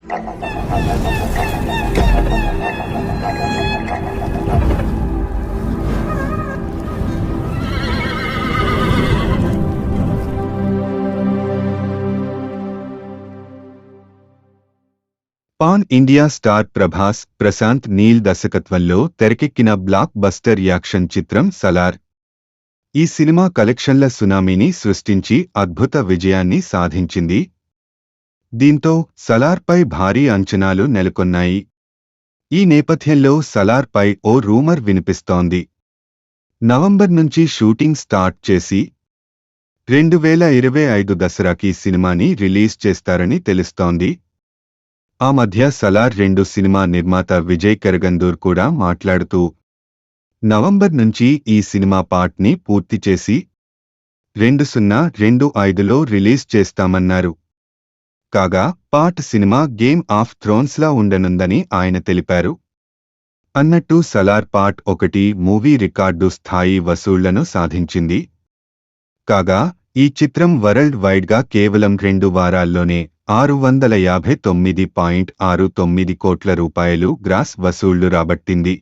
Pan India star Prabhas, Prashanth Neel దర్శకత్వంలో తెరకెక్కిన block buster action చిత్రం సలార్. ఈ సినిమా కలెక్షన్ల సునామీని సృష్టించి అద్భుత విజయాన్ని సాధించింది. దీంతో సలార్పై భారీ అంచనాలు నెలకొన్నాయి. ఈ నేపథ్యంలో సలార్పై ఓ రూమర్ వినిపిస్తోంది. నవంబర్ నుంచి షూటింగ్ స్టార్ట్ చేసి 2025 దసరాకి సినిమాని రిలీజ్ చేస్తారని తెలుస్తోంది. ఆ మధ్య సలార్ 2 సినిమా నిర్మాత విజయ్ కెరగందూర్ కూడా మాట్లాడుతూ నవంబర్ నుంచి ఈ సినిమా పార్ట్ ని పూర్తి చేసి 2025లో రిలీజ్ చేస్తామన్నారు. కాగా పార్ట్ సినిమా గేమ్ ఆఫ్ థ్రోన్స్లా ఉండనుందని ఆయన తెలిపారు. అన్నట్టు సలార్ పార్ట్ 1 మూవీ రికార్డు స్థాయి వసూళ్లను సాధించింది. కాగా ఈ చిత్రం వరల్డ్ వైడ్గా కేవలం 2 వారాల్లోనే 659.69 కోట్ల రూపాయలు గ్రాస్ వసూళ్లు రాబట్టింది.